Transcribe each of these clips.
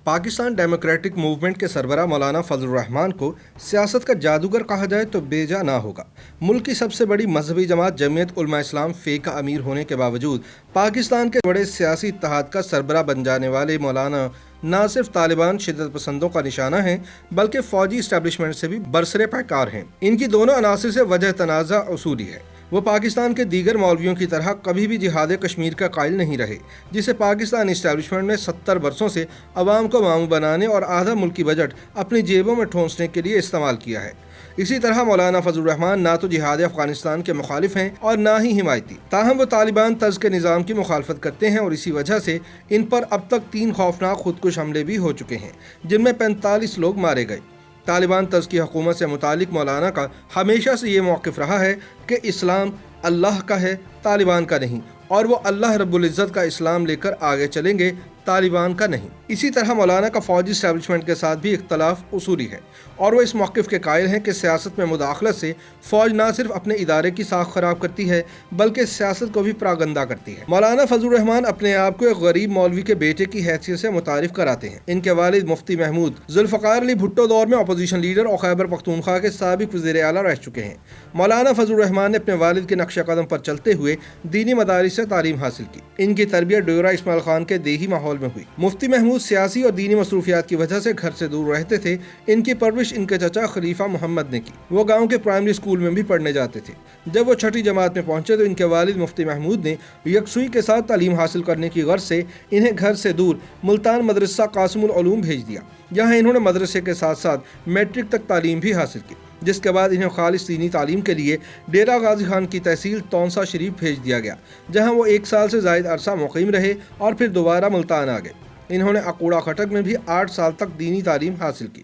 Pakistan democratic movement کے سربراہ مولانا فضل الرحمان کو سیاست کا جادوگر کہا جائے تو بیجا نہ ہوگا۔ ملک کی سب سے بڑی مذہبی جماعت جمعیت علماء اسلام فے کا امیر ہونے کے باوجود پاکستان کے بڑے سیاسی اتحاد کا سربراہ بن جانے والے مولانا نہ صرف طالبان شدت پسندوں کا نشانہ ہیں بلکہ فوجی اسٹیبلشمنٹ سے بھی برسر پیکار ہیں۔ ان کی دونوں عناصر سے وجہ تنازع اصولی ہے۔ وہ پاکستان کے دیگر مولویوں کی طرح کبھی بھی جہاد کشمیر کا قائل نہیں رہے، جسے پاکستانی اسٹیبلشمنٹ نے 70 برسوں سے عوام کو ماموں بنانے اور آدھا ملکی بجٹ اپنی جیبوں میں ٹھونسنے کے لیے استعمال کیا ہے۔ اسی طرح مولانا فضل الرحمان نہ تو جہاد افغانستان کے مخالف ہیں اور نہ ہی حمایتی، تاہم وہ طالبان طرز کے نظام کی مخالفت کرتے ہیں اور اسی وجہ سے ان پر اب تک 3 خوفناک خودکش حملے بھی ہو چکے ہیں، جن میں 45 لوگ مارے گئے۔ طالبان طرز کی حکومت سے متعلق مولانا کا ہمیشہ سے یہ موقف رہا ہے کہ اسلام اللہ کا ہے، طالبان کا نہیں، اور وہ اللہ رب العزت کا اسلام لے کر آگے چلیں گے، طالبان کا نہیں۔ اسی طرح مولانا کا فوجی اسٹیبلشمنٹ کے ساتھ بھی اختلاف اصولی ہے اور وہ اس موقف کے قائل ہیں کہ سیاست میں مداخلت سے فوج نہ صرف اپنے ادارے کی ساکھ خراب کرتی ہے بلکہ سیاست کو بھی پراگندہ کرتی ہے۔ مولانا فضل الرحمان اپنے آپ کو ایک غریب مولوی کے بیٹے کی حیثیت سے متعارف کراتے ہیں۔ ان کے والد مفتی محمود ذوالفقار علی بھٹو دور میں اپوزیشن لیڈر اور خیبر پختونخوا کے سابق وزیر اعلیٰ رہ چکے ہیں۔ مولانا فضل الرحمان نے اپنے والد کے نقش قدم پر چلتے ہوئے دینی مدارس سے تعلیم حاصل کی۔ ان کی تربیت ڈیرہ اسماعیل خان کے دیہی ماحول میں ہوئی۔ مفتی محمود سیاسی اور دینی مصروفیات کی وجہ سے گھر سے دور رہتے تھے۔ ان کی پرورش ان کے چچا خلیفہ محمد نے کی۔ وہ گاؤں کے پرائمری اسکول میں بھی پڑھنے جاتے تھے۔ جب وہ 6ٹھی جماعت میں پہنچے تو ان کے والد مفتی محمود نے یکسوئی کے ساتھ تعلیم حاصل کرنے کی غرض سے انہیں گھر سے دور ملتان مدرسہ قاسم العلوم بھیج دیا۔ یہاں انہوں نے مدرسے کے ساتھ ساتھ میٹرک تک تعلیم بھی حاصل کی، جس کے بعد انہیں خالص دینی تعلیم کے لیے ڈیرہ غازی خان کی تحصیل تونسا شریف بھیج دیا گیا، جہاں وہ 1 سال سے زائد عرصہ مقیم رہے اور پھر دوبارہ ملتان آ گئے۔ انہوں نے اقوڑہ خٹک میں بھی 8 سال تک دینی تعلیم حاصل کی۔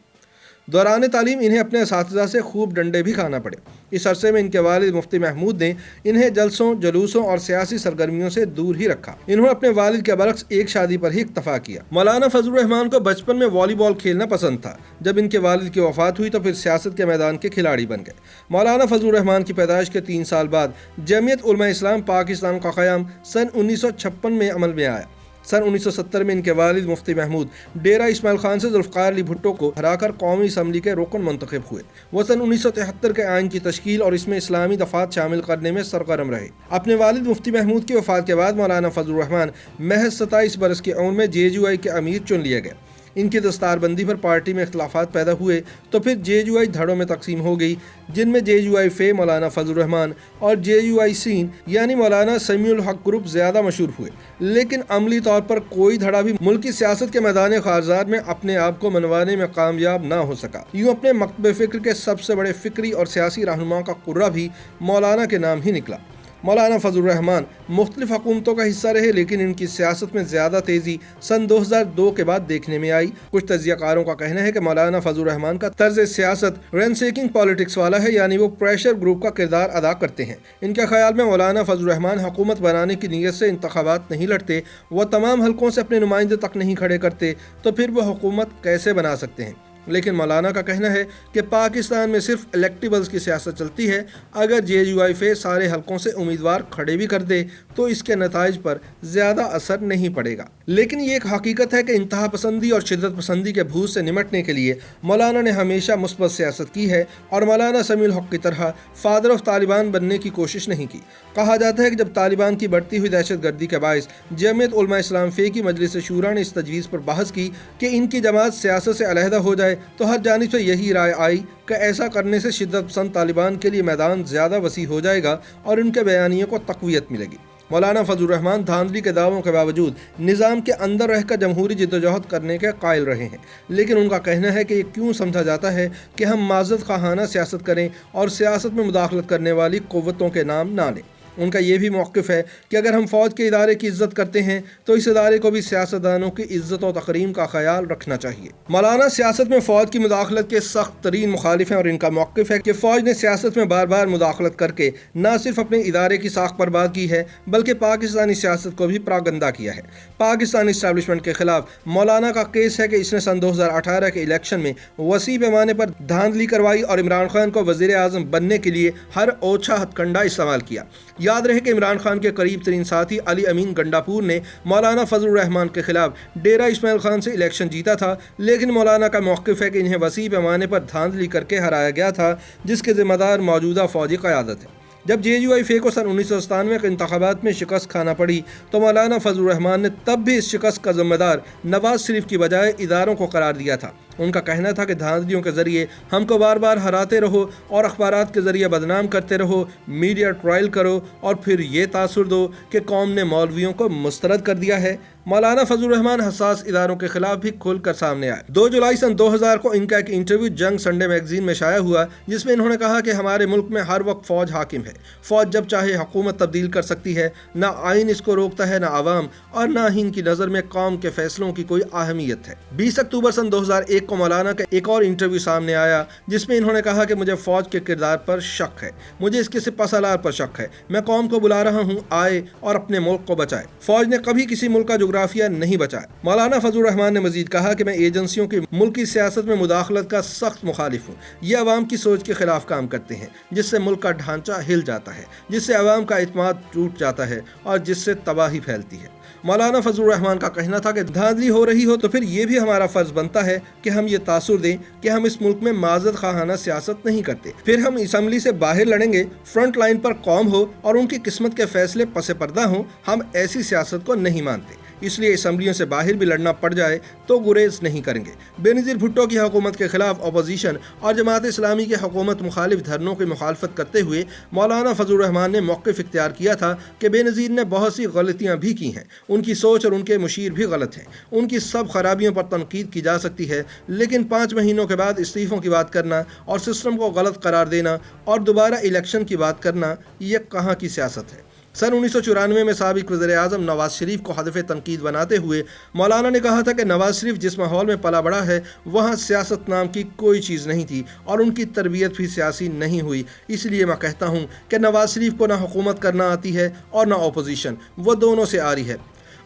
دوران تعلیم انہیں اپنے اساتذہ سے خوب ڈنڈے بھی کھانا پڑے۔ اس عرصے میں ان کے والد مفتی محمود نے انہیں جلسوں، جلوسوں اور سیاسی سرگرمیوں سے دور ہی رکھا۔ انہوں نے اپنے والد کے برعکس ایک شادی پر ہی اکتفا کیا۔ مولانا فضل الرحمان کو بچپن میں والی بال کھیلنا پسند تھا۔ جب ان کے والد کی وفات ہوئی تو پھر سیاست کے میدان کے کھلاڑی بن گئے۔ مولانا فضل الرحمان کی پیدائش کے 3 سال بعد جمعیت علماء اسلام پاکستان کا قیام سن 1956 میں عمل میں آیا۔ سن 1970 میں ان کے والد مفتی محمود ڈیرہ اسماعیل خان سے ذوالفقار علی بھٹو کو ہرا کر قومی اسمبلی کے رکن منتخب ہوئے۔ وہ سن 1973 کے آئین کی تشکیل اور اس میں اسلامی دفعات شامل کرنے میں سرگرم رہے۔ اپنے والد مفتی محمود کی وفات کے بعد مولانا فضل الرحمان محض 27 برس کی عمر میں JUI کے امیر چن لیے گئے۔ ان کی دستار بندی پر پارٹی میں اختلافات پیدا ہوئے تو پھر JUI دھڑوں میں تقسیم ہو گئی، جن میں JUI فے مولانا فضل الرحمان اور JUI سین یعنی مولانا سمیع الحق گروپ زیادہ مشہور ہوئے، لیکن عملی طور پر کوئی دھڑا بھی ملکی سیاست کے میدان خارزار میں اپنے آپ کو منوانے میں کامیاب نہ ہو سکا۔ یوں اپنے مکتب فکر کے سب سے بڑے فکری اور سیاسی رہنما کا قرہ بھی مولانا کے نام ہی نکلا۔ مولانا فضل الرحمان مختلف حکومتوں کا حصہ رہے، لیکن ان کی سیاست میں زیادہ تیزی سن 2002 کے بعد دیکھنے میں آئی۔ کچھ تجزیہ کاروں کا کہنا ہے کہ مولانا فضل الرحمان کا طرز سیاست رین سیکنگ پالیٹکس والا ہے، یعنی وہ پریشر گروپ کا کردار ادا کرتے ہیں۔ ان کے خیال میں مولانا فضل الرحمان حکومت بنانے کی نیت سے انتخابات نہیں لڑتے، وہ تمام حلقوں سے اپنے نمائندے تک نہیں کھڑے کرتے، تو پھر وہ حکومت کیسے بنا سکتے ہیں؟ لیکن مولانا کا کہنا ہے کہ پاکستان میں صرف الیکٹیبلز کی سیاست چلتی ہے۔ اگر JUI فے سارے حلقوں سے امیدوار کھڑے بھی کر دے تو اس کے نتائج پر زیادہ اثر نہیں پڑے گا۔ لیکن یہ ایک حقیقت ہے کہ انتہا پسندی اور شدت پسندی کے بھوت سے نمٹنے کے لیے مولانا نے ہمیشہ مثبت سیاست کی ہے اور مولانا سمیع الحق کی طرح فادر آف طالبان بننے کی کوشش نہیں کی۔ کہا جاتا ہے کہ جب طالبان کی بڑھتی ہوئی دہشت گردی کے باعث جمعیت علماء اسلام فے کی مجلس شورا نے اس تجویز پر بحث کی کہ ان کی جماعت سیاست سے علیحدہ ہو جائے تو ہر جانب سے یہی رائے آئی کہ ایسا کرنے سے شدت پسند طالبان کے لیے میدان زیادہ وسیع ہو جائے گا اور ان کے بیانیوں کو تقویت ملے گی۔ مولانا فضل الرحمان دھاندلی کے دعووں کے باوجود نظام کے اندر رہ کر جمہوری جدوجہد کرنے کے قائل رہے ہیں، لیکن ان کا کہنا ہے کہ یہ کیوں سمجھا جاتا ہے کہ ہم معذرت خواہانہ سیاست کریں اور سیاست میں مداخلت کرنے والی قوتوں کے نام نہ لیں۔ ان کا یہ بھی موقف ہے کہ اگر ہم فوج کے ادارے کی عزت کرتے ہیں تو اس ادارے کو بھی سیاستدانوں کی عزت و تکریم کا خیال رکھنا چاہیے۔ مولانا سیاست میں فوج کی مداخلت کے سخت ترین مخالف ہیں اور ان کا موقف ہے کہ فوج نے سیاست میں بار بار مداخلت کر کے نہ صرف اپنے ادارے کی ساکھ برباد کی ہے بلکہ پاکستانی سیاست کو بھی پراگندہ کیا ہے۔ پاکستانی اسٹیبلشمنٹ کے خلاف مولانا کا کیس ہے کہ اس نے سن 2018 کے الیکشن میں وسیع پیمانے پر دھاندلی کروائی اور عمران خان کو وزیر اعظم بننے کے لیے ہر اوچھا ہتھ کنڈا استعمال کیا۔ یاد رہے کہ عمران خان کے قریب ترین ساتھی علی امین گنڈاپور نے مولانا فضل الرحمان کے خلاف ڈیرہ اسماعیل خان سے الیکشن جیتا تھا، لیکن مولانا کا موقف ہے کہ انہیں وسیع پیمانے پر دھاندلی کر کے ہرایا گیا تھا، جس کے ذمہ دار موجودہ فوجی قیادت ہے۔ جب JUI کو سن 1997 کے انتخابات میں شکست کھانا پڑی تو مولانا فضل الرحمان نے تب بھی اس شکست کا ذمہ دار نواز شریف کی بجائے اداروں کو قرار دیا تھا۔ ان کا کہنا تھا کہ دھاندلیوں کے ذریعے ہم کو بار بار ہراتے رہو اور اخبارات کے ذریعے بدنام کرتے رہو، میڈیا ٹرائل کرو اور پھر یہ تاثر دو کہ قوم نے مولویوں کو مسترد کر دیا ہے۔ مولانا فضل الرحمان حساس اداروں کے خلاف بھی کھل کر سامنے آئے۔ 2 جولائی سن 2000 کو ان کا ایک انٹرویو جنگ سنڈے میگزین میں شائع ہوا، جس میں انہوں نے کہا کہ ہمارے ملک میں ہر وقت فوج حاکم ہے، فوج جب چاہے حکومت تبدیل کر سکتی ہے، نہ آئین اس کو روکتا ہے، نہ عوام، اور نہ ہی ان کی نظر میں قوم کے فیصلوں کی کوئی اہمیت ہے۔ 20 اکتوبر سن 2001 کو مولانا کا ایک اور انٹرویو سامنے آیا، جس میں انہوں نے کہا کہ مجھے فوج کے کردار پر شک ہے، مجھے اس کے سپہ سالار پر شک ہے، میں قوم کو بلا رہا ہوں آئے اور اپنے ملک کو بچائے۔ فوج نے کبھی کسی ملک کا جغرافیہ نہیں بچایا۔ مولانا فضل الرحمان نے مزید کہا کہ میں ایجنسیوں کی ملکی سیاست میں مداخلت کا سخت مخالف ہوں، یہ عوام کی سوچ کے خلاف کام کرتے ہیں، جس سے ملک کا ڈھانچہ ہل جاتا ہے، جس سے عوام کا اعتماد ٹوٹ جاتا ہے اور جس سے تباہی پھیلتی ہے۔ مولانا فضل الرحمان کا کہنا تھا کہ دھاندلی ہو رہی ہو تو پھر یہ بھی ہمارا فرض بنتا ہے کہ ہم یہ تاثر دیں کہ ہم اس ملک میں معذرت خواہانہ سیاست نہیں کرتے، پھر ہم اسمبلی سے باہر لڑیں گے، فرنٹ لائن پر قوم ہو اور ان کی قسمت کے فیصلے پس پردہ ہوں، ہم ایسی سیاست کو نہیں مانتے، اس لیے اسمبلیوں سے باہر بھی لڑنا پڑ جائے تو گریز نہیں کریں گے۔ بے نظیر بھٹو کی حکومت کے خلاف اپوزیشن اور جماعت اسلامی کے حکومت مخالف دھرنوں کی مخالفت کرتے ہوئے مولانا فضل الرحمان نے موقف اختیار کیا تھا کہ بے نظیر نے بہت سی غلطیاں بھی کی ہیں، ان کی سوچ اور ان کے مشیر بھی غلط ہیں، ان کی سب خرابیوں پر تنقید کی جا سکتی ہے، لیکن 5 مہینوں کے بعد استعفوں کی بات کرنا اور سسٹم کو غلط قرار دینا اور دوبارہ الیکشن کی بات کرنا، یہ کہاں کی سیاست ہے؟ سن 1994 میں سابق وزیر اعظم نواز شریف کو ہدف تنقید بناتے ہوئے مولانا نے کہا تھا کہ نواز شریف جس ماحول میں پلا بڑا ہے وہاں سیاست نام کی کوئی چیز نہیں تھی اور ان کی تربیت بھی سیاسی نہیں ہوئی، اس لیے میں کہتا ہوں کہ نواز شریف کو نہ حکومت کرنا آتی ہے اور نہ اپوزیشن، وہ دونوں سے آ رہی ہے۔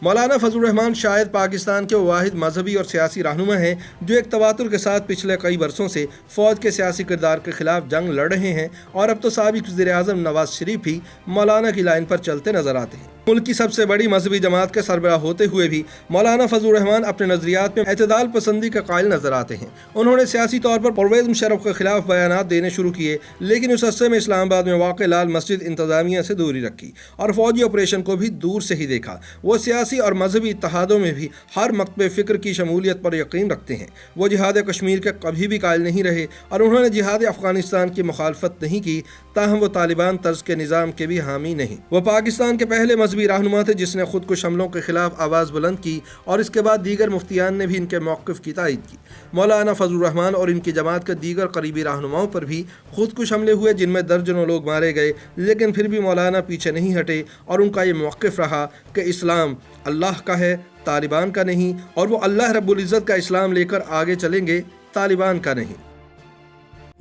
مولانا فضل الرحمان شاید پاکستان کے واحد مذہبی اور سیاسی رہنما ہیں جو ایک تواتر کے ساتھ پچھلے کئی برسوں سے فوج کے سیاسی کردار کے خلاف جنگ لڑ رہے ہیں، اور اب تو سابق وزیر اعظم نواز شریف بھی مولانا کی لائن پر چلتے نظر آتے ہیں۔ ملک کی سب سے بڑی مذہبی جماعت کے سربراہ ہوتے ہوئے بھی مولانا فضل الرحمان اپنے نظریات میں اعتدال پسندی کا قائل نظر آتے ہیں۔ انہوں نے سیاسی طور پر پرویز مشرف کے خلاف بیانات دینے شروع کیے، لیکن اس عرصے میں اسلام آباد میں واقع لال مسجد انتظامیہ سے دوری رکھی اور فوجی آپریشن کو بھی دور سے ہی دیکھا۔ وہ سیاسی اور مذہبی اتحادوں میں بھی ہر مکتب فکر کی شمولیت پر یقین رکھتے ہیں۔ وہ جہاد کشمیر کے کبھی بھی قائل نہیں رہے اور انہوں نے جہاد افغانستان کی مخالفت نہیں کی، تاہم وہ طالبان طرز کے نظام کے بھی حامی نہیں۔ وہ پاکستان کے پہلے مذہبی رہنما تھے جس نے خود کش حملوں کے خلاف آواز بلند کی، اور اس کے بعد دیگر مفتیان نے بھی ان کے موقف کی تائید کی۔ مولانا فضل الرحمان اور ان کی جماعت کے دیگر قریبی رہنماؤں پر بھی خود کش حملے ہوئے جن میں درجنوں لوگ مارے گئے، لیکن پھر بھی مولانا پیچھے نہیں ہٹے اور ان کا یہ موقف رہا کہ اسلام اللہ کا ہے، طالبان کا نہیں، اور وہ اللہ رب العزت کا اسلام لے کر آگے چلیں گے، طالبان کا نہیں۔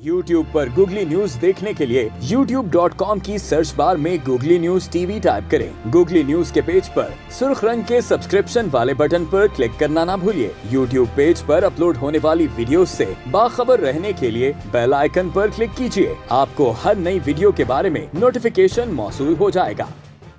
YouTube پر گوگلی نیوز دیکھنے کے لیے youtube.com کی سرچ بار میں googly news T V type کریں۔ گوگلی نیوز کے پیج پر سرخ رنگ کے سبسکرپشن والے بٹن پر کلک کرنا نہ بھولیے۔ YouTube پیج پر اپلوڈ ہونے والی ویڈیوز سے باخبر رہنے کے لیے بیل آئیکن پر کلک کیجیے۔ آپ کو ہر نئی ویڈیو کے بارے میں نوٹیفیکیشن موصول ہو جائے گا۔